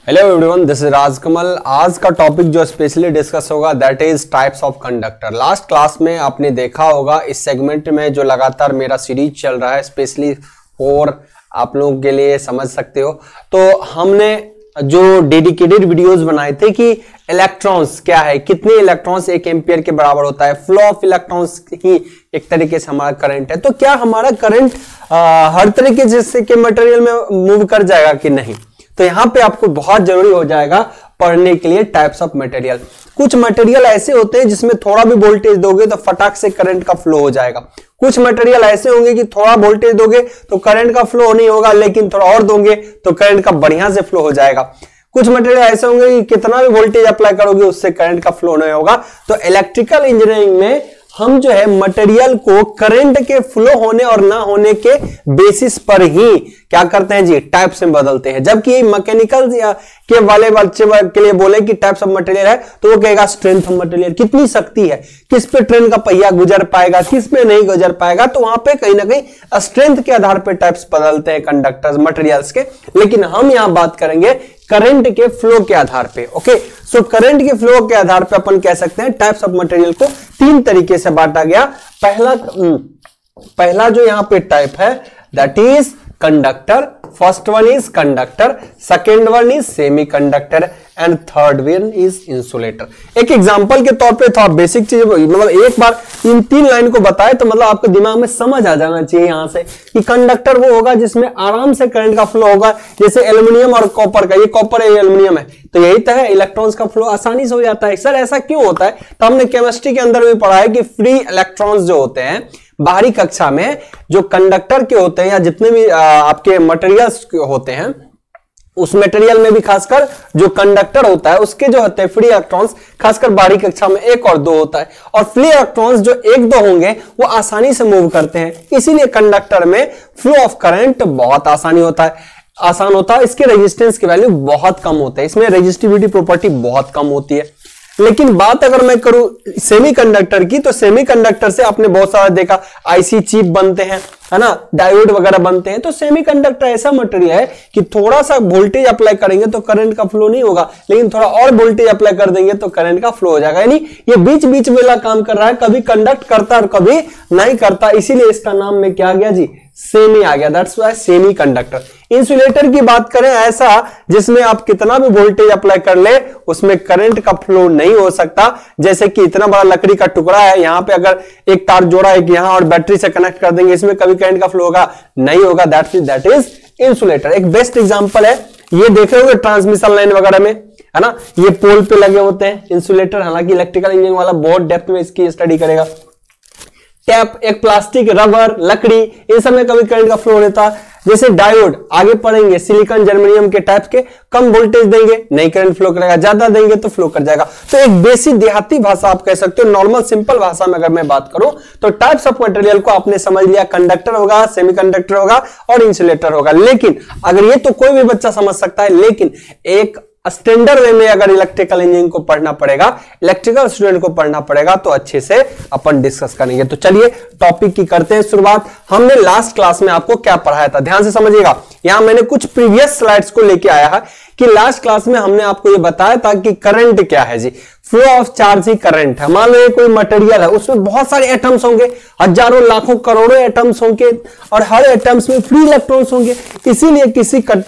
Hello everyone, this is Rajkamal. आज का topic जो स्पेशली डिस्कस होगा that is types of conductor. Last class में आपने देखा होगा इस सेगमेंट में जो लगातार मेरा सीरीज चल रहा है स्पेशली फॉर आप लोगों के लिए, समझ सकते हो। तो हमने जो डेडिकेटेड वीडियोस बनाए थे कि इलेक्ट्रॉन्स क्या है, कितने इलेक्ट्रॉन्स एक एम्पियर के बराबर होता है, फ्लो ऑफ इलेक्ट्रॉन्स ही एक तरीके से हमारा करंट है। तो क्या हमारा करंट हर तरीके जैसे के मटेरियल में मूव कर जाएगा कि नहीं, तो यहां पे आपको बहुत जरूरी हो जाएगा पढ़ने के लिए टाइप्स ऑफ मटेरियल। कुछ मटेरियल ऐसे होते हैं जिसमें थोड़ा भी वोल्टेज दोगे तो फटाक से करंट का फ्लो हो जाएगा। कुछ मटेरियल ऐसे होंगे कि थोड़ा वोल्टेज दोगे तो करंट का फ्लो नहीं होगा, लेकिन थोड़ा और दोगे तो करंट का बढ़िया से फ्लो हो जाएगा। कुछ मटेरियल ऐसे होंगे कि कितना भी वोल्टेज अप्लाई करोगे उससे करंट का फ्लो नहीं होगा। तो इलेक्ट्रिकल इंजीनियरिंग में हम जो है मटेरियल को करंट के फ्लो होने और ना होने के बेसिस पर ही क्या करते हैं जी, टाइप्स में बदलते हैं। जबकि मैकेनिकल के वाले बच्चे के लिए बोले कि टाइप्स ऑफ मटेरियल है तो वो कहेगा स्ट्रेंथ ऑफ मटेरियल, कितनी शक्ति है, किस पे ट्रेन का पहिया गुजर पाएगा, किस पे नहीं गुजर पाएगा। तो वहां पे कहीं ना कहीं स्ट्रेंथ के आधार पर टाइप्स बदलते हैं कंडक्टर्स मटेरियल्स के। लेकिन हम यहां बात करेंगे करंट के फ्लो के आधार पे। ओके, सो करंट के फ्लो के आधार पे अपन कह सकते हैं टाइप्स ऑफ मटेरियल को तीन तरीके से बांटा गया। पहला जो यहां पे टाइप है that is conductor. First one is conductor, second one is semi conductor and third one is insulator. एक एग्जांपल के तौर पे थोड़ा बेसिक चीज, मतलब एक बार इन तीन लाइन को बताए तो मतलब आपके दिमाग में समझ आ जाना चाहिए यहां से कि कंडक्टर वो होगा जिसमें आराम से करंट का फ्लो होगा। जैसे एल्युमिनियम और कॉपर का, ये कॉपर है ये एल्युमिनियम है, तो यही तो है, इलेक्ट्रॉन्स का फ्लो आसानी से हो जाता है। सर ऐसा क्यों होता है? तो हमने केमिस्ट्री के अंदर भी पढ़ा है कि फ्री इलेक्ट्रॉन्स जो होते हैं बाहरी कक्षा में जो कंडक्टर के होते हैं या जितने भी आपके मटेरियल्स होते हैं उस मटेरियल में भी खासकर जो कंडक्टर होता है उसके जो होते हैं फ्री इलेक्ट्रॉन्स, खासकर बाहरी कक्षा में एक और दो होता है, और फ्री इलेक्ट्रॉन्स जो एक दो होंगे वो आसानी से मूव करते हैं। इसीलिए कंडक्टर में फ्लो ऑफ करंट बहुत आसान होता है। इसके रेजिस्टेंस की वैल्यू बहुत कम होता है, इसमें रेजिस्टिविटी प्रॉपर्टी बहुत कम होती है। लेकिन बात अगर मैं करूं सेमीकंडक्टर की, तो सेमीकंडक्टर से आपने बहुत सारा देखा आईसी चिप बनते हैं, है ना, डायोड वगैरह बनते हैं। तो सेमीकंडक्टर ऐसा मटेरियल है कि थोड़ा सा वोल्टेज अप्लाई करेंगे तो करंट का फ्लो नहीं होगा, लेकिन थोड़ा और वोल्टेज अप्लाई कर देंगे तो करंट का फ्लो हो जाएगा। यानी ये बीच बीच वाला काम कर रहा है, कभी कंडक्ट करता और कभी नहीं करता, इसीलिए इसका नाम में क्या आ गया जी, सेमी आ गया। That's why semi conductor. Insulator की बात करें ऐसा जिसमें आप कितना भी वोल्टेज अप्लाई कर ले उसमें करंट का फ्लो नहीं हो सकता। जैसे कि इतना बड़ा लकड़ी का टुकड़ा है, यहां पे अगर एक तार जोड़ा है कि यहां और बैटरी से कनेक्ट कर देंगे, इसमें कभी करंट का फ्लो होगा नहीं होगा। That is insulator. एक बेस्ट एग्जांपल है, ये देख रहे होंगे ट्रांसमिशन लाइन वगैरह में, है ना, ये पोल पे लगे होते हैं इंसुलेटर। हालांकि इलेक्ट्रिकल इंजीनियरिंग वाला बहुत डेप्थ में इसकी स्टडी करेगा। टैप, एक प्लास्टिक, रबर, लकड़ी, इन सब में कभी करंट का फ्लो रहता। जैसे डायोड, आगे पढ़ेंगे, सिलिकॉन जर्मेनियम के टाइप के, कम वोल्टेज देंगे नहीं करंट फ्लो करेगा, ज्यादा देंगे तो फ्लो कर जाएगा। तो एक बेसिक देहाती भाषा आप कह सकते हो, नॉर्मल सिंपल भाषा में अगर मैं बात करूं तो टाइप्स ऑफ मटेरियल को आपने समझ लिया, कंडक्टर होगा, सेमीकंडक्टर होगा और इंसुलेटर होगा। लेकिन अगर ये तो कोई भी बच्चा समझ सकता है, लेकिन एक स्टैंडर्ड वे में अगर इलेक्ट्रिकल इंजीनियरिंग को पढ़ना पड़ेगा, इलेक्ट्रिकल स्टूडेंट को पढ़ना पड़ेगा तो अच्छे से अपन डिस्कस करेंगे। तो चलिए टॉपिक की करते हैं शुरुआत। हमने लास्ट क्लास में आपको क्या पढ़ाया था, ध्यान से समझिएगा। यहां मैंने कुछ प्रीवियस स्लाइड्स को लेके आया है कि लास्ट क्लास में हमने आपको ये बताया था कि करंट क्या है जी, फ्लो ऑफ चार्ज ही करंट है। मान लो ये कोई मटेरियल है, उसमें बहुत सारे एटम्स होंगे, हजारों लाखों करोड़ों एटम्स होंगे और हर एटम्स में फ्री इलेक्ट्रॉन्स होंगे। इसीलिए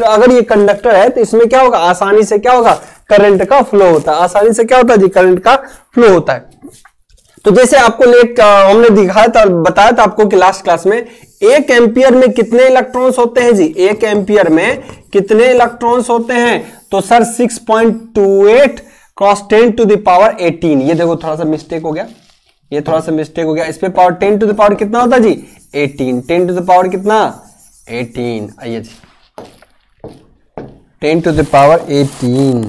अगर ये कंडक्टर है तो इसमें क्या होगा, आसानी से क्या होगा, करंट का फ्लो होता है। आसानी से क्या होता है जी, करंट का फ्लो होता है। तो जैसे आपको हमने दिखाया था, बताया था आपको कि लास्ट क्लास में एक एम्पियर में कितने इलेक्ट्रॉन्स होते हैं जी, एक एम्पियर में कितने इलेक्ट्रॉन्स होते हैं, तो sir 6.28 cross 10 to the power 18। ये देखो थोड़ा सा मिस्टेक हो गया, ये थोड़ा सा मिस्टेक हो गया। इस पे पावर 10 टू द पावर कितना होता है जी, 18। 10 टू द पावर कितना, 18। आइए जी, 10 to the power 18,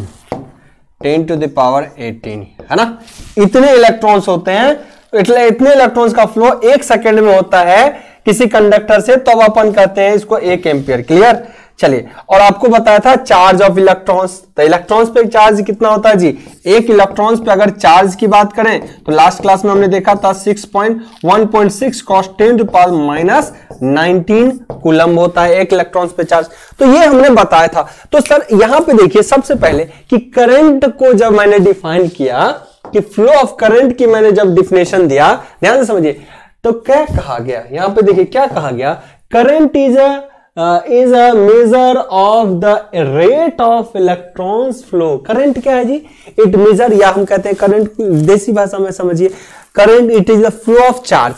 10 to the power 18, है ना। इतने इलेक्ट्रॉन्स होते हैं, इतने इलेक्ट्रॉन्स का फ्लो एक सेकेंड में होता है किसी कंडक्टर से, तो अब अपन कहते हैं इसको 1 एम्पियर। क्लियर? चलिए, और आपको बताया था चार्ज ऑफ इलेक्ट्रॉन्स, तो इलेक्ट्रॉन्स पे चार्ज कितना होता है जी, एक इलेक्ट्रॉन्स पे अगर चार्ज की बात करें तो लास्ट क्लास में हमने देखा था 1.6 cos 10⁻⁻19 कूलम होता है एक इलेक्ट्रॉन्स पे चार्ज। तो ये हमने बताया था। तो सर यहां पे देखिए सबसे पहले कि करंट को जब मैंने डिफाइन किया, कि फ्लो ऑफ करंट की मैंने जब डिफिनेशन दिया, ध्यान से समझिए, तो क्या कहा गया, यहां पे देखिए क्या कहा गया, current is a measure of the rate of electrons flow. Current क्या है जी, इट मेजर, या हम कहते हैं करंट देसी भाषा में समझिए, current it is the flow of charge,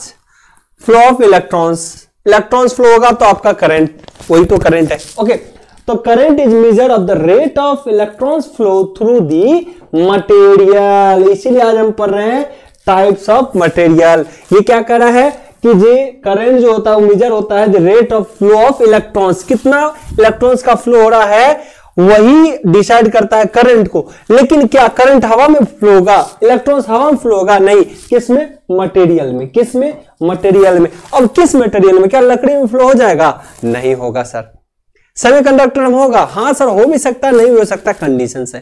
flow of electrons, electrons flow होगा तो आपका करंट, वही तो करंट है। ओके, तो current is measure of the rate of electrons flow through the material. इसीलिए आज हम पढ़ रहे हैं टाइप्स ऑफ मटेरियल। ये क्या कह रहा है कि जे करंट जो होता है वो मेजर होता है the rate of flow of electrons, कितना इलेक्ट्रॉन्स का फ्लो हो रहा है वही डिसाइड करता है करंट को। लेकिन क्या करंट हवा में फ्लो होगा, इलेक्ट्रॉन्स हवा में फ्लो होगा? नहीं। किसमें? मटेरियल में। किसमें? मटेरियल में। अब किस मटेरियल में? क्या लकड़ी में फ्लो हो जाएगा? नहीं होगा सर। सेमीकंडक्टर में होगा? हाँ सर, हो भी सकता है, नहीं हो सकता, कंडीशन है।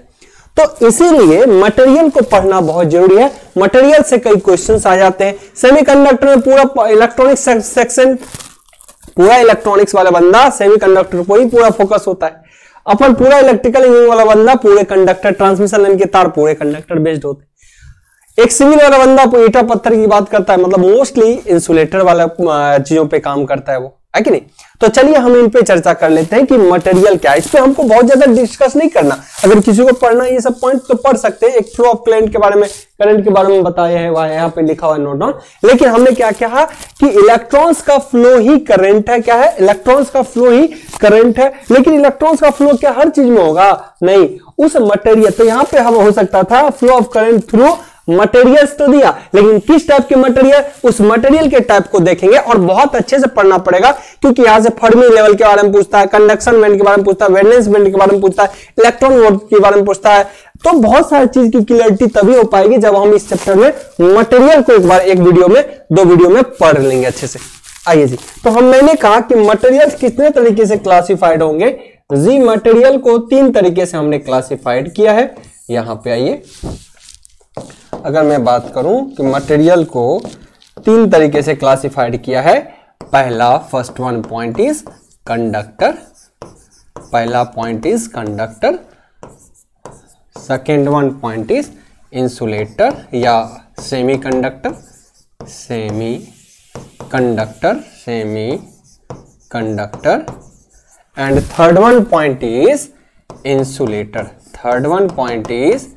तो इसीलिए मटेरियल को पढ़ना बहुत जरूरी है। मटेरियल से कई क्वेश्चंस आ जाते हैं। सेमीकंडक्टर में पूरा इलेक्ट्रॉनिक सेक्शन, पूरा इलेक्ट्रॉनिक्स वाला बंदा सेमीकंडक्टर पर ही पूरा फोकस होता है। अपन पूरा इलेक्ट्रिकल इंजीनियरिंग वाला बंदा पूरे कंडक्टर, ट्रांसमिशन लाइन के तार पूरे कंडक्टर बेस्ड होते हैं। एक सिविल वाला बंदा ईटा पत्थर की बात करता है, मतलब मोस्टली इंसुलेटर वाला चीजों पे काम करता है वो, है कि नहीं? तो चलिए हम इन पे चर्चा कर लेते हैं कि मटेरियल क्या है। इस पे हमको बहुत ज्यादा डिस्कस नहीं करना। अगर किसी को पढ़ना ये सब पॉइंट तो पढ़ सकते हैं। एक फ्लो ऑफ करंट के बारे में, करंट के बारे में बताया है, वहां यहाँ पे लिखा हुआ है नोट डाउन। लेकिन हमने क्या कहा कि इलेक्ट्रॉन्स का फ्लो ही करंट है। क्या है? इलेक्ट्रॉन्स का फ्लो ही करंट है। लेकिन इलेक्ट्रॉन्स का फ्लो क्या हर चीज में होगा? नहीं, उस मटेरियल, तो यहाँ पे हम हो सकता था flow of current through materials तो दिया, लेकिन किस टाइप के मटेरियल, उस मटेरियल के टाइप को देखेंगे और बहुत अच्छे से पढ़ना पड़ेगा, क्योंकि यहां से फर्मी लेवल के बारे में पूछता है, कंडक्शन बैंड के बारे में पूछता है, वैलेंस बैंड के बारे में पूछता है, इलेक्ट्रॉन वोल्ट के बारे में पूछता है। तो बहुत सारी चीज की क्लियरिटी तभी हो पाएगी जब हम इस चैप्टर में मटेरियल को एक बार एक वीडियो में, दो वीडियो में पढ़ लेंगे अच्छे से। आइए जी, तो मैंने कहा कि मटेरियल कितने तरीके से क्लासिफाइड होंगे जी। मटेरियल को 3 तरीके से हमने क्लासिफाइड किया है। यहां पे आइए, अगर मैं बात करूं कि मटेरियल को 3 तरीके से क्लासिफाइड किया है। पहला, first one point is conductor, पहला point is conductor. Second one point is insulator या semi conductor, semi conductor, semi conductor. And third one point is insulator, third one point is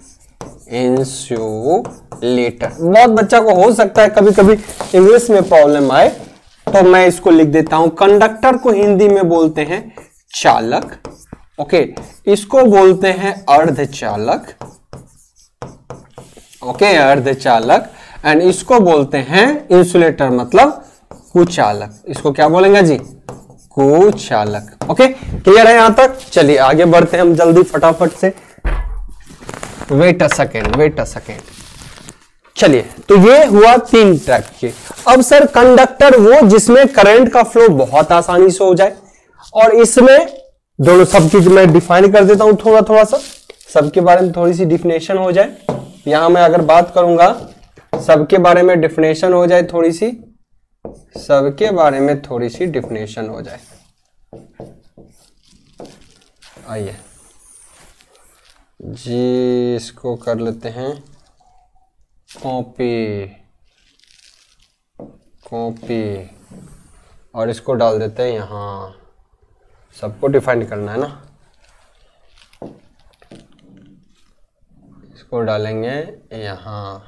insulator. बहुत बच्चा को हो सकता है कभी कभी इंग्लिश में प्रॉब्लम आए, तो मैं इसको लिख देता हूं। कंडक्टर को हिंदी में बोलते हैं चालक, ओके, इसको बोलते हैं अर्धचालक, ओके, अर्धचालक। एंड इसको बोलते हैं इंसुलेटर, मतलब कुचालक। इसको क्या बोलेंगे जी? कुचालक। ओके, क्लियर है यहां तक? चलिए आगे बढ़ते हैं हम जल्दी फटाफट से। Wait a second, wait a second. चलिए, तो ये हुआ 3 टाइप के। अब सर कंडक्टर वो जिसमें करंट का फ्लो बहुत आसानी से हो जाए, और इसमें दोनों सब चीज मैं डिफाइन कर देता हूं थोड़ा थोड़ा सा, सबके बारे में थोड़ी सी डिफिनेशन हो जाए। यहां मैं अगर बात करूंगा सबके बारे में डिफिनेशन हो जाए, थोड़ी सी सबके बारे में थोड़ी सी डिफिनेशन हो जाए। आइए जी, इसको कर लेते हैं कॉपी, कॉपी, और इसको डाल देते हैं यहां। सबको डिफाइन करना है ना, इसको डालेंगे यहां।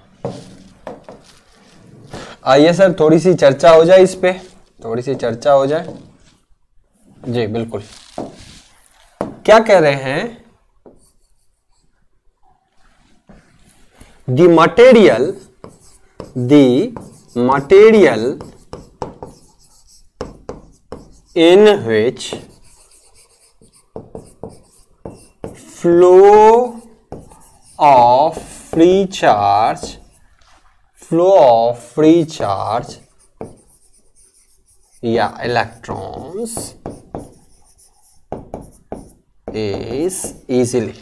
आइए सर थोड़ी सी चर्चा हो जाए इस पे, थोड़ी सी चर्चा हो जाए जी। बिल्कुल, क्या कह रहे हैं? The material in which flow of free charge या electrons is easily।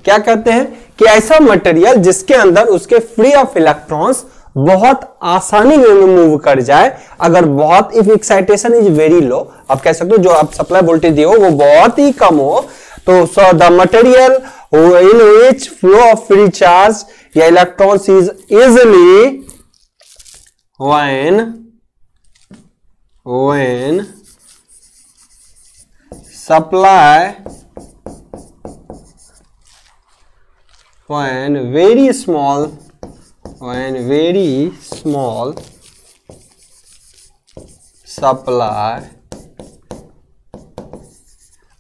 क्या कहते हैं कि ऐसा मटेरियल जिसके अंदर उसके फ्री ऑफ इलेक्ट्रॉन्स बहुत आसानी में मूव कर जाए, अगर बहुत if excitation is very low, आप कह सकते हो जो आप सप्लाई वोल्टेज दिए हो वो बहुत ही कम हो, तो so the material in which flow of free charge या electrons is easily when supply when very small supply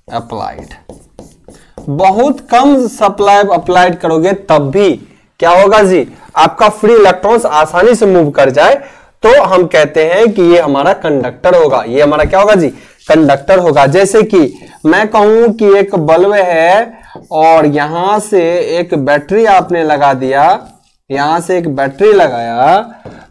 applied, बहुत कम सप्लाई अप्लाइड करोगे तब भी क्या होगा जी, आपका फ्री इलेक्ट्रॉन्स आसानी से मूव कर जाए, तो हम कहते हैं कि ये हमारा कंडक्टर होगा। ये हमारा क्या होगा जी, कंडक्टर होगा। जैसे कि मैं कहूं कि एक बल्ब है और यहां से एक बैटरी आपने लगा दिया, यहां से एक बैटरी लगाया,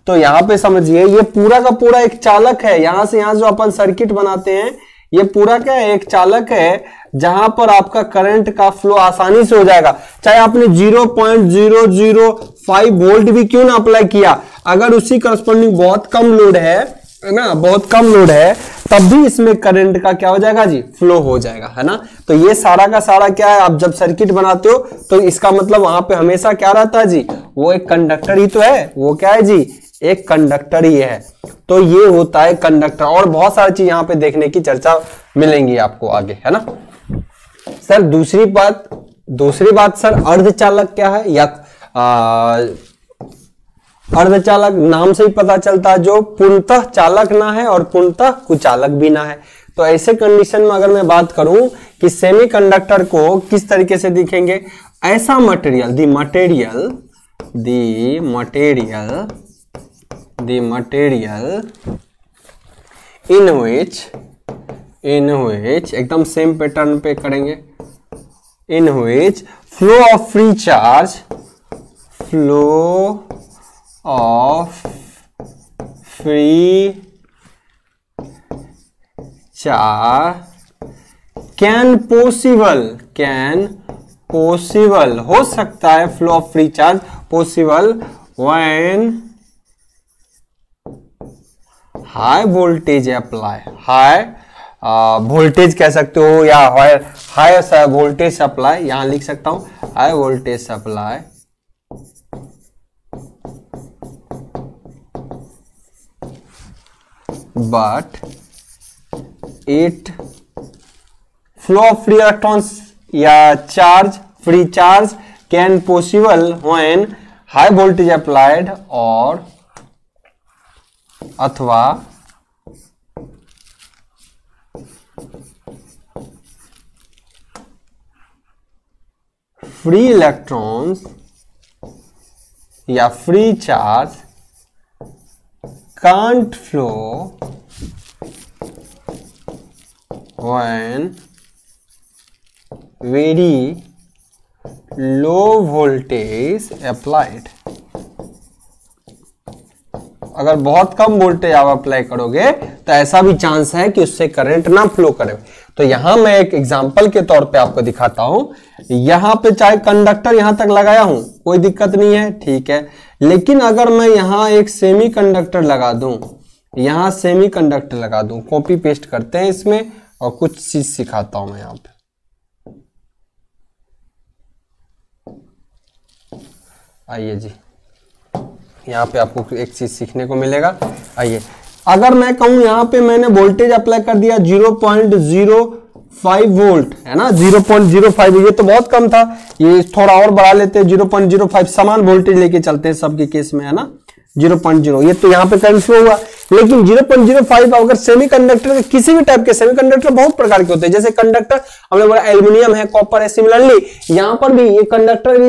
तो यहां पे समझिए ये पूरा का पूरा एक चालक है। यहां से यहां जो अपन सर्किट बनाते हैं ये पूरा क्या है, एक चालक है जहां पर आपका करंट का फ्लो आसानी से हो जाएगा। चाहे आपने 0.005 वोल्ट भी क्यों ना अप्लाई किया, अगर उसी करस्पॉन्डिंग बहुत कम लोड है ना, बहुत कम लोड है, तब भी इसमें करंट का क्या हो जाएगा जी, फ्लो हो जाएगा, है ना। तो ये सारा का सारा क्या है, आप जब सर्किट बनाते हो तो इसका मतलब वहां पे हमेशा क्या रहता है जी, वो एक कंडक्टर ही तो है, वो क्या है जी, एक कंडक्टर ही है। तो ये होता है कंडक्टर, और बहुत सारी चीज यहाँ पे देखने की चर्चा मिलेंगी आपको आगे, है ना। सर दूसरी बात सर अर्धचालक क्या है, या अर्धचालक नाम से ही पता चलता है जो पूर्णतः चालक ना है और पूर्णतः कुचालक भी ना है। तो ऐसे कंडीशन में अगर मैं बात करूं कि सेमीकंडक्टर को किस तरीके से दिखेंगे, ऐसा material the material in which एकदम सेम पैटर्न पे करेंगे, in which flow of free charge can possible हो सकता है, flow of free charge possible when high voltage apply, high voltage कह सकते हो या हाई वोल्टेज सप्लाई, यहां लिख सकता हूं high voltage supply but it flow of free electrons या charge free charge can possible when high voltage applied और अथवा free electrons या free charge can't flow when very low voltage applied। अगर बहुत कम वोल्टेज आप अप्लाई करोगे तो ऐसा भी चांस है कि उससे करंट ना फ्लो करे। तो यहां मैं एक एग्जांपल के तौर पे आपको दिखाता हूं, यहां पे चाहे कंडक्टर यहां तक लगाया हूं कोई दिक्कत नहीं है, ठीक है, लेकिन अगर मैं यहां एक सेमी कंडक्टर लगा दूं, यहां सेमी कंडक्टर लगा दूं, कॉपी पेस्ट करते हैं इसमें और कुछ चीज सिखाता हूं मैं यहां पे। आइए जी, यहाँ पे आपको एक चीज सीखने को मिलेगा। आइए, अगर मैं कहूं यहाँ पे मैंने वोल्टेज अप्लाई कर दिया 0.05 वोल्ट, है ना, 0.05, ये तो बहुत कम था, ये थोड़ा और बढ़ा लेते हैं 0.05, समान वोल्टेज लेके चलते हैं सबके केस में, है ना, 0.0, ये तो यहाँ पे करंट फ्लो हुआ। लेकिन 0.05 अगर सेमीकंडक्टर, किसी भी टाइप के सेमीकंडक्टर बहुत प्रकार के होते हैं, जैसे कंडक्टर हमने बोला एल्युमिनियम है, कॉपर है, सिमिलरली यहाँ पर भी ये कंडक्टर भी,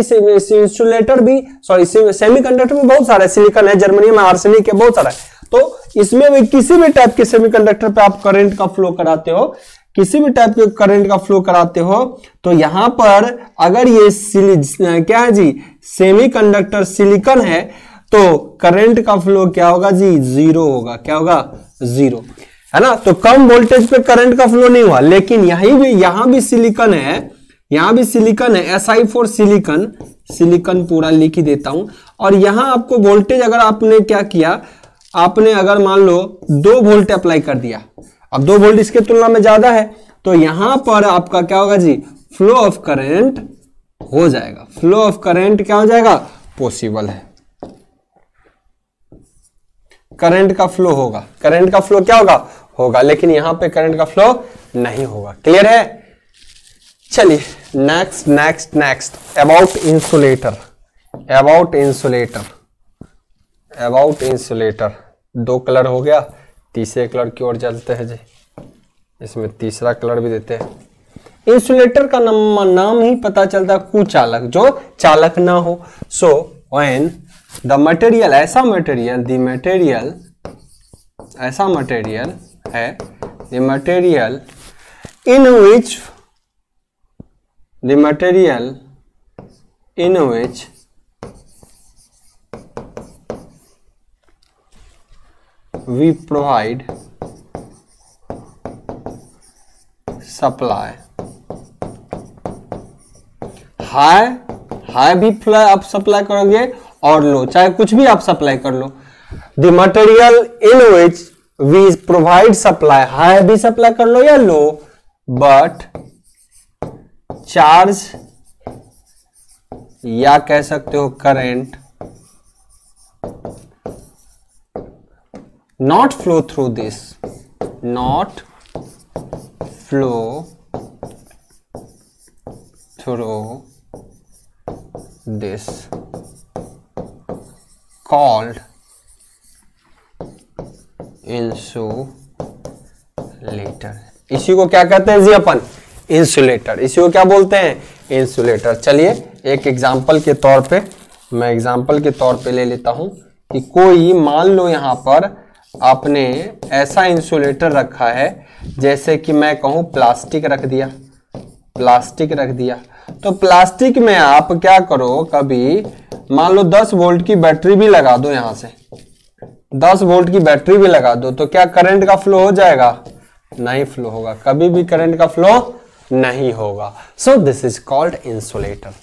इंसुलेटर भी, सॉरी सेमीकंडक्टर में बहुत सारा, सिलिकॉन है, जर्मेनियम है, आर्सेनिक है, बहुत सारा है। तो इसमें भी किसी भी टाइप के सेमीकंडक्टर पे आप करंट का फ्लो कराते हो, किसी भी टाइप के करंट का फ्लो कराते हो, तो यहां पर अगर ये क्या है जी, सेमीकंडक्टर सिलिकॉन है, तो करंट का फ्लो क्या होगा जी, जीरो होगा। क्या होगा, जीरो। है ना, तो कम वोल्टेज पे करंट का फ्लो नहीं हुआ। लेकिन यहां भी सिलिकॉन है, यहां भी सिलिकॉन है, Si4 सिलिकॉन, सिलिकॉन पूरा लिख ही देता हूं। और यहां आपको वोल्टेज अगर आपने क्या किया, आपने अगर मान लो 2 वोल्ट अप्लाई कर दिया, अब 2 वोल्ट इसके तुलना में ज्यादा है, तो यहां पर आपका क्या होगा जी, फ्लो ऑफ करंट हो जाएगा। फ्लो ऑफ करंट क्या हो जाएगा, पॉसिबल है, करंट का फ्लो होगा, करंट का फ्लो क्या होगा, लेकिन यहां पे करंट का फ्लो नहीं होगा। क्लियर है? चलिए next about insulator, about insulator 2 colour हो गया, तीसरे कलर की ओर चलते हैं जी, इसमें तीसरा कलर भी देते हैं। इंसुलेटर का नाम ही पता चलता कुचालक, जो चालक ना हो। सो व्हेन द मटेरियल, ऐसा मटेरियल है, the material in which we provide supply, high भी आप सप्लाई करोगे और लो, चाहे कुछ भी आप सप्लाई कर लो। The material in which we provide supply, high भी सप्लाई कर लो या लो, बट चार्ज या कह सकते हो current not flow through this, not flow through this, called insulator। इसी को क्या कहते हैं जी अपन, इंसुलेटर। इसी को क्या बोलते हैं, इंसुलेटर। चलिए एक एग्जांपल के तौर पे, मैं एग्जांपल के तौर पे ले लेता हूं कि कोई मान लो यहां पर आपने ऐसा इंसुलेटर रखा है, जैसे कि मैं कहूं प्लास्टिक रख दिया, तो प्लास्टिक में आप क्या करो, कभी मान लो 10 वोल्ट की बैटरी भी लगा दो, यहां से 10 वोल्ट की बैटरी भी लगा दो, तो क्या करंट का फ्लो हो जाएगा, नहीं फ्लो होगा, कभी भी करंट का फ्लो नहीं होगा। So this is called insulator,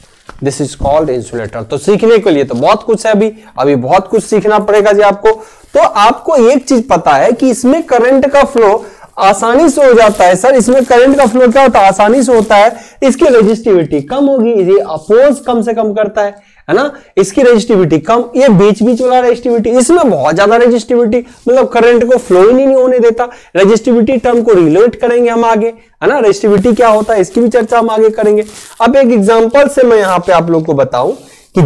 this is called insulator. तो सीखने के लिए तो बहुत कुछ है, अभी बहुत कुछ सीखना पड़ेगा जी आपको। तो आपको एक चीज पता है कि इसमें करंट का फ्लो आसानी से हो जाता है। सर इसमें करंट का फ्लो क्या होता है, आसानी से होता है, इसकी रेजिस्टिविटी कम होगी, ये अपोज कम से कम करता है ना, इसकी रेजिस्टिविटी कम, ये बीच वाला रेजिस्टिविटी, इसमें बहुत ज्यादा रेजिस्टिविटी, मतलब करंट को फ्लो ही नहीं होने देता। रेजिस्टिविटी टर्म को रिलेट करेंगे हम आगे, है ना, रेजिस्टिविटी क्या होता है इसकी भी चर्चा हम आगे करेंगे। अब एक एग्जांपल से मैं यहां पे आप लोग को बताऊं कि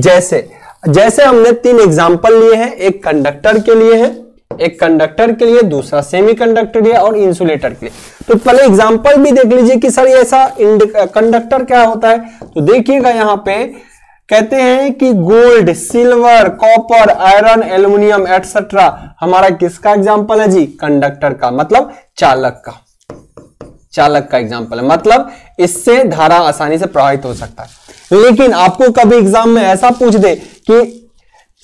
जैसे हमने 3 एग्जांपल लिए हैं, एक कंडक्टर के लिए है, एक कंडक्टर के लिए, दूसरा सेमीकंडक्टर लिए और इंसुलेटर के लिए। तो पहले एग्जांपल भी देख लीजिए कि सर ऐसा कंडक्टर क्या होता है। तो देखिएगा यहां पे कहते हैं कि gold, silver, copper, iron, aluminium etcetera हमारा किसका एग्जांपल है जी, कंडक्टर का, मतलब चालक का एग्जांपल है, मतलब इससे धारा आसानी से प्रवाहित हो सकता है। लेकिन आपको कभी एग्जाम में ऐसा पूछ दे कि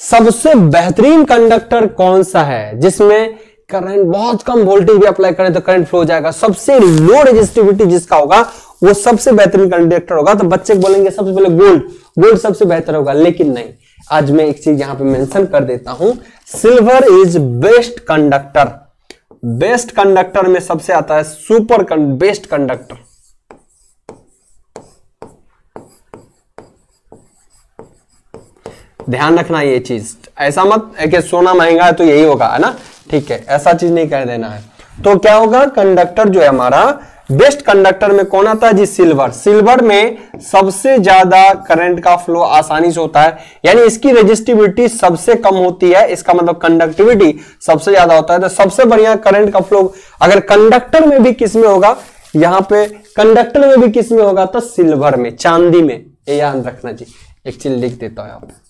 सबसे बेहतरीन कंडक्टर कौन सा है जिसमें करंट बहुत कम वोल्टेज भी अप्लाई करें तो करंट फ्लो हो जाएगा, सबसे लो रेजिस्टिविटी जिसका होगा वो सबसे बेहतरीन कंडक्टर होगा, तो बच्चे बोलेंगे सबसे पहले गोल्ड सबसे बेहतर होगा। लेकिन नहीं, आज मैं एक चीज यहां पे मेंशन कर देता हूं, silver is best conductor. Best conductor में सबसे आता है बेस्ट कंडक्टर। ध्यान रखना ये चीज, ऐसा मत है कि सोना महंगा है तो यही होगा, है ना, ठीक है, ऐसा चीज नहीं कह देना है। तो क्या होगा, कंडक्टर जो है हमारा बेस्ट कंडक्टर में कौन आता है जी, सिल्वर में सबसे ज्यादा करंट का फ्लो आसानी से होता है, यानी इसकी रेजिस्टिविटी सबसे कम होती है, इसका मतलब कंडक्टिविटी सबसे ज्यादा होता है। तो सबसे बढ़िया करंट का फ्लो अगर कंडक्टर में भी किस में होगा, यहां पे कंडक्टर में भी किस में होगा, तो सिल्वर में, चांदी में, ये याद रखना जी। एक चीज लिख देता हूं यहां पे,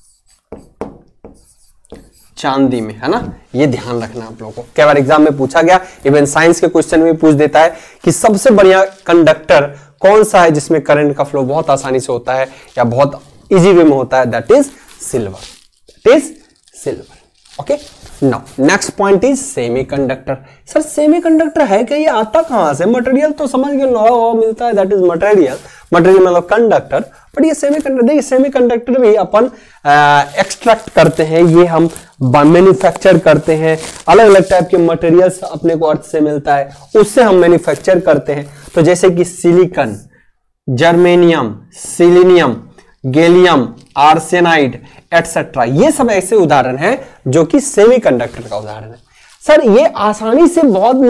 चांदी में, है ना, ये ध्यान रखना आप लोगों को। कई बार एग्जाम में पूछा गया, इवन साइंस के क्वेश्चन में पूछ देता है कि सबसे बढ़िया कंडक्टर कौन सा है जिसमें करंट का फ्लो बहुत आसानी से होता है या बहुत इजी वे में होता है, that is silver, okay. Now next point is semiconductor. Sir semiconductor है क्या, ये आता कहां से? मटेरियल तो समझ गए, लोहा मिलता है, दैट इज मटेरियल, मटेरियल मतलब कंडक्टर, बट ये सेमीकंडक्टर, देखिए सेमीकंडक्टर भी अपन एक्सट्रैक्ट करते हैं, ये हम मैन्युफैक्चर करते हैं, अलग अलग टाइप के मटेरियल्स अपने को अर्थ से मिलता है, उससे हम मैन्युफैक्चर करते हैं। तो जैसे कि silicon, germanium, selenium, gallium, arsenide etcetera, ये सब ऐसे उदाहरण हैं जो कि सेमीकंडक्टर का उदाहरण है। सर ये आसानी से बहुत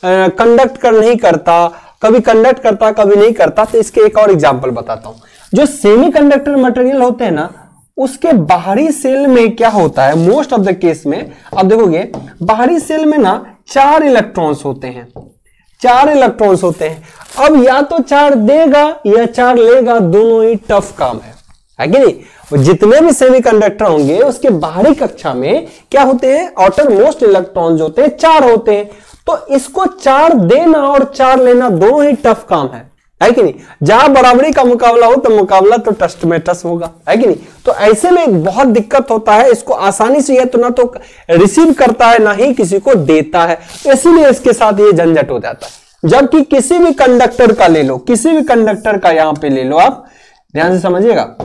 कंडक्ट कर नहीं करता, कभी कंडक्ट करता कभी नहीं करता, तो इसके एक और एग्जांपल बताता हूं। जो सेमीकंडक्टर मटेरियल होते हैं ना, उसके बाहरी सेल में क्या होता है, मोस्ट ऑफ द केस में आप देखोगे बाहरी सेल में ना 4 इलेक्ट्रॉन्स होते हैं, 4 इलेक्ट्रॉन्स होते हैं। अब या तो 4 देगा या 4 लेगा, दोनों ही टफ काम है कि नहीं? जितने भी सेमीकंडक्टर होंगे उसके बाहरी कक्षा में क्या होते हैं, आउटर मोस्ट इलेक्ट्रॉन्स होते हैं, 4 होते हैं। तो इसको 4 देना और 4 लेना दोनों ही टफ काम है कि नहीं? जहां बराबरी का मुकाबला हो तो मुकाबला तो टस्ट में टस होगा, है कि नहीं? तो ऐसे में बहुत दिक्कत होता है, इसको आसानी से ये तो ना तो रिसीव करता है ना ही किसी को देता है, इसीलिए इसके साथ ये झंझट हो जाता है। जबकि किसी भी कंडक्टर का ले लो, किसी भी कंडक्टर का यहां पे ले लो, आप ध्यान से समझिएगा,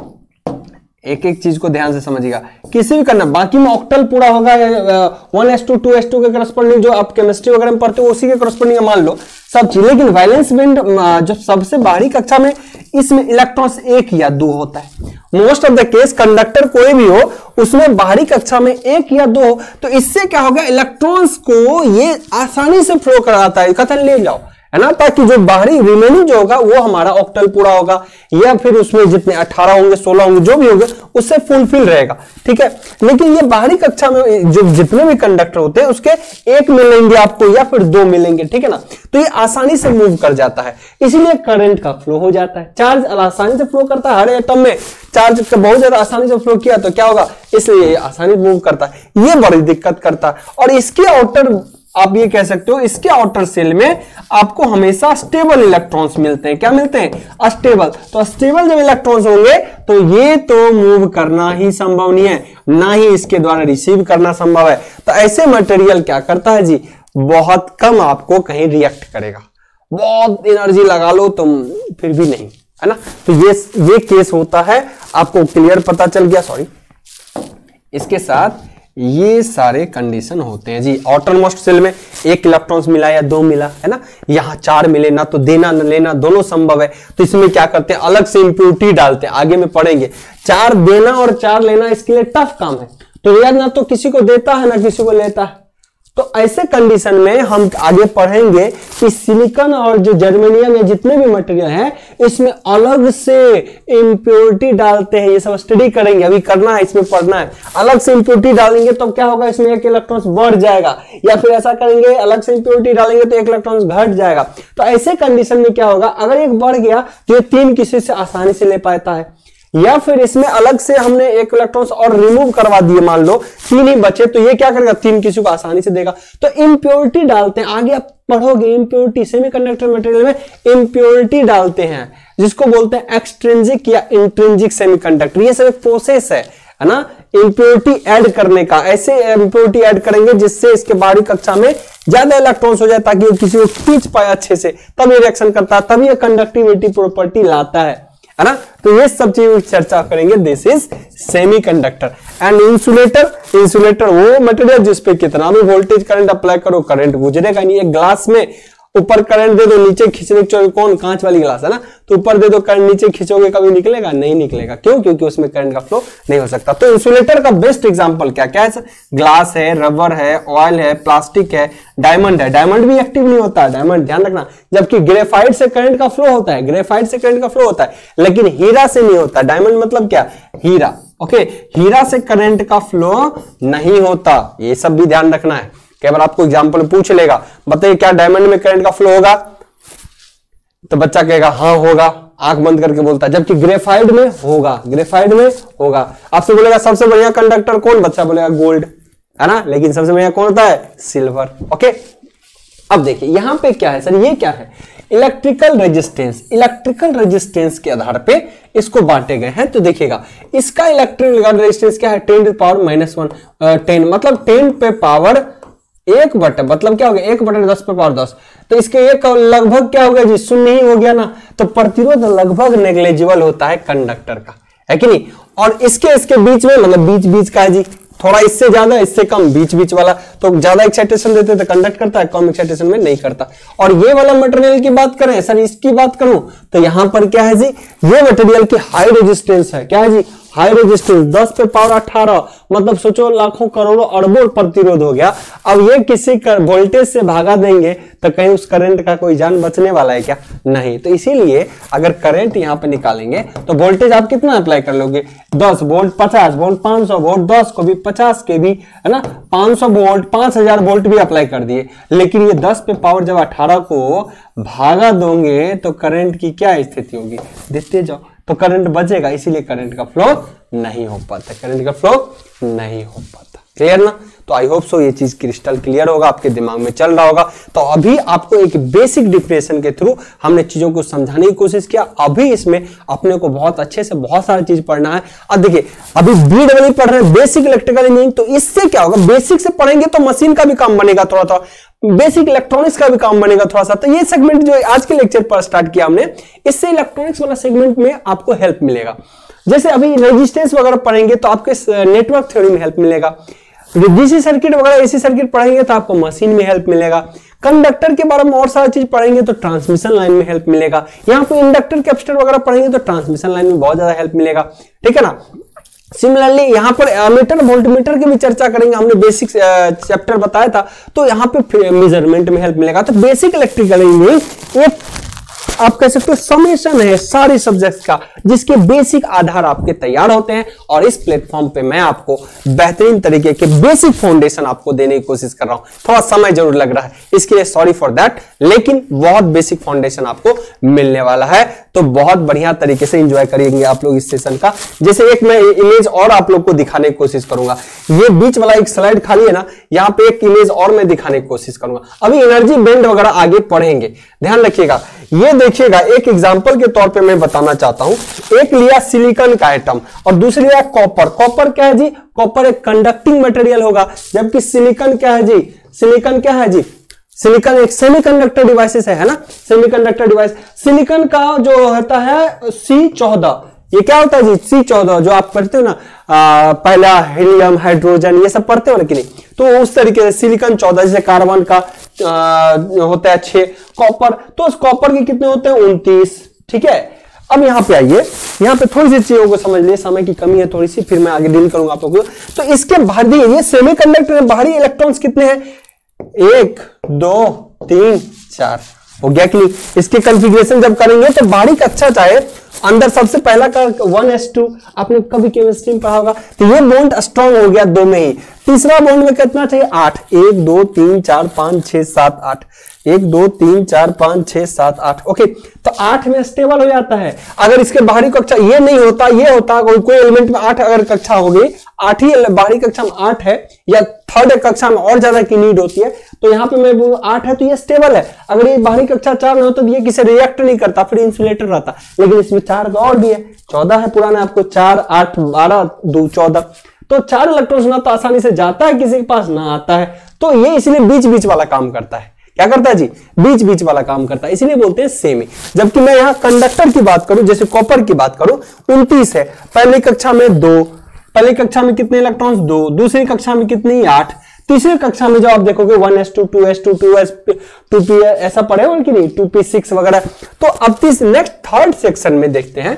एक एक चीज को ध्यान से समझिएगा, किसी भी करना, बाकी में ऑक्टल पूरा होगा 1s2 2s2 के करस्पॉन्डिंग जो आप केमिस्ट्री वगैरह में पढ़ते हो उसी के करस्पॉन्डिंग मान लो सब चीज। लेकिन वैलेंस बैंड जो सबसे बाहरी कक्षा में, इसमें इलेक्ट्रॉन्स 1 या 2 होता है। Most of the case conductor कोई भी हो उसमें बाहरी कक्षा में 1 या 2 हो, तो इससे क्या होगा, इलेक्ट्रॉन्स को ये आसानी से फ्लो कराता है, कथन ले जाओ, है ना, ताकि जो बाहरी रिमेनिंग जो होगा वो हमारा ऑक्टल पूरा होगा, या फिर उसमें जितने 18 होंगे 16 होंगे जो भी होंगे उससे फुलफिल रहेगा, ठीक है। लेकिन ये बाहरी कक्षा में जो जितने भी कंडक्टर होते हैं उसके 1 मिलेंगे आपको या फिर 2 मिलेंगे, ठीक है ना। तो ये आसानी से मूव कर जाता है, इसीलिए करंट का फ्लो हो जाता है। चार्ज आसानी से फ्लो करता है, हर एटम में चार्ज बहुत ज्यादा आसानी से फ्लो किया तो क्या होगा, इसलिए आसानी से मूव करता है। ये बड़ी दिक्कत करता है। और इसके आउटर आप ये कह सकते हो, इसके आउटर सेल में आपको हमेशा स्टेबल इलेक्ट्रॉन्स मिलते हैं। क्या मिलते हैं, अस्टेबल। तो स्टेबल जब इलेक्ट्रॉन्स होंगे तो ये तो मूव करना ही संभव नहीं है, ना ही इसके द्वारा रिसीव करना संभव है। तो ऐसे मटेरियल क्या करता है जी, बहुत कम आपको कहीं रिएक्ट करेगा, बहुत एनर्जी लगा लो तुम फिर भी नहीं, है ना। तो ये केस होता है, आपको क्लियर पता चल गया। सॉरी, इसके साथ ये सारे कंडीशन होते हैं जी। आउटर मोस्ट सेल में 1 इलेक्ट्रॉन्स मिला या 2 मिला, है ना, यहाँ 4 मिले, ना तो देना न लेना दोनों संभव है। तो इसमें क्या करते हैं, अलग से इंप्योरिटी डालते हैं, आगे में पढ़ेंगे। 4 देना और 4 लेना इसके लिए टफ काम है, तो यार ना तो किसी को देता है ना किसी को लेता है। तो ऐसे कंडीशन में हम आगे पढ़ेंगे कि सिलिकॉन और जो जर्मेनियम या जितने भी मटेरियल हैं इसमें अलग से इंप्योरिटी डालते हैं। ये सब स्टडी करेंगे, अभी करना है, इसमें पढ़ना है। अलग से इंप्योरिटी डालेंगे तो क्या होगा, इसमें 1 इलेक्ट्रॉन बढ़ जाएगा, या फिर ऐसा करेंगे अलग से इंप्योरिटी डालेंगे तो 1 इलेक्ट्रॉन घट जाएगा। तो ऐसे कंडीशन में क्या होगा, अगर एक बढ़ गया तो ये 3 किसी से आसानी से ले पाता है, या फिर इसमें अलग से हमने 1 इलेक्ट्रॉन्स और रिमूव करवा दिए, मान लो 3 ही बचे, तो ये क्या करेगा, 3 किसी को आसानी से देगा। तो इंप्योरिटी डालते हैं, आगे आप पढ़ोगे इंप्योरिटी, सेमीकंडक्टर मटेरियल में इंप्योरिटी डालते हैं, जिसको बोलते हैं एक्सट्रिंसिक या इंट्रिंसिक सेमीकंडक्टर। ये सब एक प्रोसेस है ना, इंप्योरिटी ऐड करने का। ऐसे इंप्योरिटी ऐड करेंगे जिससे इसके बाहरी कक्षा में ज्यादा इलेक्ट्रॉन्स हो जाए, ताकि वो किसी को खींच पाए अच्छे से, तब ये रिएक्शन करता है, तब ये कंडक्टिविटी प्रॉपर्टी लाता है ना। तो ये सब चीज चर्चा करेंगे। This is semiconductor and insulator. Insulator वो मटेरियल जिसपे कितना भी वोल्टेज करंट अप्लाई करो करंट गुजरेगा नहीं। एक ग्लास में ऊपर करंट दे दो, नीचे खींचने की, कौन, कांच वाली ग्लास है ना, तो ऊपर दे दो करंट, नीचे खींचोगे कभी निकलेगा नहीं, निकलेगा। क्यों, क्योंकि उसमें करंट का फ्लो नहीं हो सकता। तो इंसुलेटर का बेस्ट एग्जांपल क्या क्या है सर, ग्लास है, रबर है, ऑयल है, प्लास्टिक है, डायमंड है। डायमंड भी एक्टिव नहीं होता है, डायमंड ध्यान रखना, जबकि ग्रेफाइट से करंट का फ्लो होता है, ग्रेफाइट से करंट का फ्लो होता है, लेकिन हीरा से नहीं होता। डायमंड मतलब क्या, हीरा, ओके, हीरा से करंट का फ्लो नहीं होता, ये सब भी ध्यान रखना है। कई बार आपको एग्जांपल पूछ लेगा, बताइए क्या डायमंड में करंट का फ्लो होगा, तो बच्चा कहेगा हाँ होगा, आंख बंद करके बोलता है। जबकि ग्रेफाइट में होगा, ग्रेफाइट में होगा। आपसे बोलेगा सबसे बढ़िया कंडक्टर कौन, बच्चा बोलेगा गोल्ड, है ना, लेकिन सबसे बढ़िया कौन होता है, सिल्वर। ओके, अब देखिए यहां पे क्या है सर, ये क्या है, इलेक्ट्रिकल रेजिस्टेंस के आधार पे इसको बांटे गए हैं। तो देखिएगा इसका इलेक्ट्रिकल रेजिस्टेंस क्या है 10 टू पावर -1 10 मतलब 10 पे पावर 1 बटे मतलब क्या हो गया 1 बटे 10 पे पावर 10। तो इसके एक लगभग क्या हो गया जी 0 ही हो गया ना। तो प्रतिरोध लगभग नेग्लिजिबल होता है कंडक्टर का, है कि नहीं। और इसके बीच में मतलब बीच का है जी, थोड़ा इससे ज्यादा इससे कम बीच वाला। तो ज्यादा एक्साइटेशन देते तो कंडक्ट करता है, कम एक्साइटेशन में नहीं करता। और ये वाला मटेरियल की बात करें सर, इसकी बात करूं तो यहां पर क्या है जी, ये मटेरियल की हाई रेजिस्टेंस है। क्या है जी हाई रेजिस्टेंस 10 पे पावर 18 मतलब सोचो लाखों करोड़ों अरबों प्रतिरोध हो गया। अब ये किसी वोल्टेज से भागा देंगे तो कहीं उस करंट का कोई जान बचने वाला है क्या? नहीं। तो इसीलिए अगर करंट यहां पे निकालेंगे तो वोल्टेज आप कितना अप्लाई कर लोगे 10 वोल्ट 50 वोल्ट 500 वोल्ट 10 को भी 50 के भी है ना 500 वोल्ट 5000 वोल्ट भी अप्लाई कर दिए। लेकिन ये 10 पे पावर जब 18 को भागा दोगे तो करंट की क्या स्थिति होगी देखते जाओ। तो करंट बचेगा, इसीलिए करंट का फ्लो नहीं हो पाता, करंट का फ्लो नहीं हो पाता। क्लियर ना? तो आई होप सो ये चीज क्रिस्टल क्लियर होगा, आपके दिमाग में चल रहा होगा। तो अभी आपको एक बेसिक डिफिनेशन के थ्रू हमने चीजों को समझाने की कोशिश किया। अभी इसमें अपने को बहुत अच्छे से बहुत सारी चीज पढ़ना है। अब देखिए अभी बीड वाली पढ़ रहे हैं बेसिक इलेक्ट्रिकल इंजीनियरिंग, तो इससे क्या होगा बेसिक से पढ़ेंगे तो मशीन का भी काम बनेगा, थोड़ा थोड़ा बेसिक इलेक्ट्रॉनिक्स का भी काम बनेगा थोड़ा सा। तो ये सेगमेंट जो आज के लेक्चर पर स्टार्ट किया हमने, इससे इलेक्ट्रॉनिक्स वाला सेगमेंट में आपको हेल्प मिलेगा। जैसे अभी रेजिस्टेंस वगैरह पढ़ेंगे तो आपके नेटवर्क थ्योरी में हेल्प मिलेगा। डीसी सर्किट वगैरह एसी सर्किट पढ़ेंगे तो आपको मशीन में हेल्प मिलेगा। कंडक्टर के बारे में और सारा चीज पढ़ेंगे तो ट्रांसमिशन लाइन में हेल्प मिलेगा। यहाँ पे इंडक्टर कैपेसिटर वगैरह पढ़ेंगे तो ट्रांसमिशन लाइन में बहुत ज्यादा हेल्प मिलेगा, ठीक है ना। सिमिलरली यहाँ पर एमीटर वोल्टमीटर की भी चर्चा करेंगे, हमने बेसिक चैप्टर बताया था, तो यहाँ पे मेजरमेंट में हेल्प मिलेगा। तो बेसिक इलेक्ट्रिकल इंजीनियरिंग एक आप कह सकते हो समेशन है सारे सब्जेक्ट्स का, जिसके बेसिक आधार आपके तैयार होते हैं। और इस प्लेटफॉर्म पे मैं आपको बेहतरीन तरीके के बेसिक फाउंडेशन आपको देने की कोशिश कर रहा हूं। थोड़ा समय जरूर लग रहा है, इसके लिए सॉरी फॉर दैट, लेकिन बहुत बेसिक फाउंडेशन आपको मिलने वाला है। तो बहुत बढ़िया तरीके से एंजॉय करेंगे आप लोग इस सेशन का। जैसे एक मैं इमेज और आप लोग को दिखाने की कोशिश करूंगा, ये बीच वाला एक स्लाइड खाली है ना, यहाँ पे एक इमेज और मैं दिखाने की कोशिश करूंगा। अभी एनर्जी बैंड वगैरह आगे पढ़ेंगे, ध्यान रखिएगा। ये देखिएगा एक एग्जांपल के तौर पे मैं बताना चाहता हूं। एक लिया सिलिकॉन का आइटम और दूसरी लिया कॉपर। कॉपर क्या है जी, कॉपर एक कंडक्टिंग मटेरियल होगा, जबकि सिलिकॉन क्या है जी, सिलिकॉन क्या है जी, सिलिकॉन एक सेमीकंडक्टर डिवाइसेस है ना, सेमीकंडक्टर डिवाइस। सिलिकॉन का जो होता है C14, ये क्या होता है जी C14, जो आप पढ़ते हो ना पहला हीलियम हाइड्रोजन ये सब पढ़ते हो ना कि नहीं, तो उस तरीके से सिलिकॉन 14 जैसे कार्बन का होता है 6, कॉपर तो उस कॉपर के कितने होते हैं 29, ठीक है। अब यहाँ पे आइए, यहाँ पे थोड़ी सी चीजों को समझ लिए, समय की कमी है थोड़ी सी, फिर मैं आगे डील करूंगा आप लोगों को। तो इसके बाहरी ये सेमीकंडक्टर में बाहरी इलेक्ट्रॉन्स कितने हैं 1 2 3 4 हो गया कि नहीं। इसके कॉन्फ़िगरेशन जब करेंगे तो बाहरी कक्षा चाहे अंदर सबसे पहला का 1s2 आपने कभी केमिस्ट्री में पढ़ा होगा, तो ये बॉन्ड स्ट्रॉन्ग हो गया 2 में ही। तीसरा बॉन्ड में कितना चाहिए 8, 1 2 3 4 5 6 7 8, 1 2 3 4 5 6 7 8, ओके। तो 8 में स्टेबल हो जाता है। अगर इसके बाहरी कक्षा ये नहीं होता, ये होता कोई एलिमेंट में 8 अगर कक्षा होगी, 8 ही बाहरी कक्षा में 8 है या थर्ड कक्षा में और ज्यादा की नीड होती है, तो यहाँ पे मैं बोलूं 8 है तो ये स्टेबल है। अगर ये बाहरी कक्षा 4 में हो तो ये किसी रिएक्ट नहीं करता, फिर इंसुलेटर रहता। लेकिन इसमें 4 तो और भी है, 14 है पुराना आपको, 4 8 12 2 14, तो 4 इलेक्ट्रॉन्स ना तो आसानी से जाता है किसी के पास, ना आता है। तो ये इसलिए बीच बीच वाला काम करता है। क्या करता है जी, बीच बीच वाला काम करता है, इसीलिए बोलते हैं सेमी। जबकि मैं यहाँ कंडक्टर की बात करूं, जैसे कॉपर की बात करूं 29 है, पहली कक्षा में 2, पहली कक्षा में कितने इलेक्ट्रॉन्स 2, दूसरी कक्षा में कितनी 8, तीसरी कक्षा में जो आप देखोगे 1s2 2s2 2p ऐसा पढ़े हो कि नहीं, 2p6 वगैरह। तो अब नेक्स्ट थर्ड सेक्शन में देखते हैं,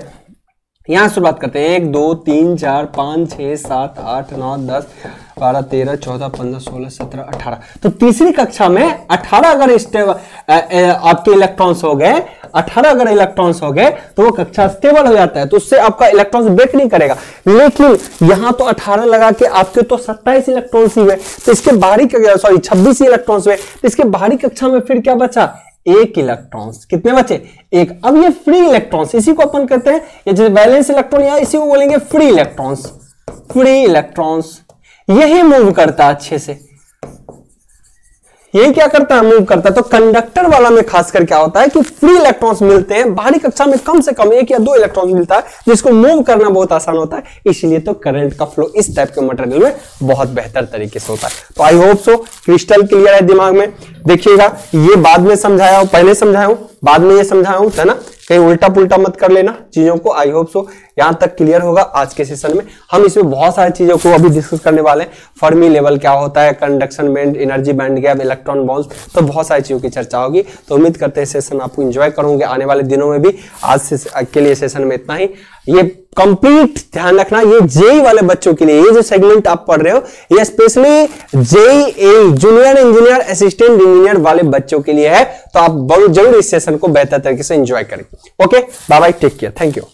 यहां शुरुआत करते हैं 1 2 3 4 5 6 7 8 9 10 12 13 14 15 16 17 18। तो तीसरी कक्षा में 18 अगर आपके इलेक्ट्रॉन्स हो गए, 18 अगर इलेक्ट्रॉन्स हो गए तो वो कक्षा स्टेबल हो जाता है, तो उससे आपका इलेक्ट्रॉन्स ब्रेक नहीं करेगा। लेकिन यहां तो 18 लगा के आपके तो 27 इलेक्ट्रॉन्स ही हुए, तो इसके बाहरी 26 इलेक्ट्रॉन्स हुए, तो इसके बाहरी कक्षा में फिर क्या बचा 1 इलेक्ट्रॉन्स। कितने बचे 1। अब ये फ्री इलेक्ट्रॉन्स, इसी को अपन कहते हैं, ये जैसे वैलेंस इलेक्ट्रॉन या इसी को बोलेंगे फ्री इलेक्ट्रॉन्स। फ्री इलेक्ट्रॉन्स यही मूव करता अच्छे से, ये क्या करता है, मूव करता है। तो कंडक्टर वाला में खासकर क्या होता है कि फ्री इलेक्ट्रॉन्स मिलते हैं, बाहरी कक्षा में कम से कम 1 या 2 इलेक्ट्रॉन्स मिलता है, जिसको मूव करना बहुत आसान होता है, इसलिए तो करंट का फ्लो इस टाइप के मटेरियल में बहुत बेहतर तरीके से होता है। तो I hope so crystal clear है दिमाग में। देखिएगा ये बाद में समझाया हूं, पहले समझाया हूं, बाद में ये समझाया हूं, है ना, कहीं उल्टा पुल्टा मत कर लेना चीजों को। आई होप सो यहां तक क्लियर होगा आज के सेशन में। हम इसमें बहुत सारी चीजों को अभी डिस्कस करने वाले हैं। फर्मी लेवल क्या होता है, conduction band, energy band gap, electron bounce, तो बहुत सारी चीजों की चर्चा होगी। तो उम्मीद करते हैं सेशन आपको एंजॉय करोगे आने वाले दिनों में भी। आज के लिए सेशन में इतना ही। ये कंप्लीट ध्यान रखना, ये जेई वाले बच्चों के लिए, ये जो सेगमेंट आप पढ़ रहे हो, ये specially J E junior engineer, assistant engineer वाले बच्चों के लिए है। तो आप जरूर इस सेशन को बेहतर तरीके से एंजॉय करें। Okay, bye bye, take care, thank you.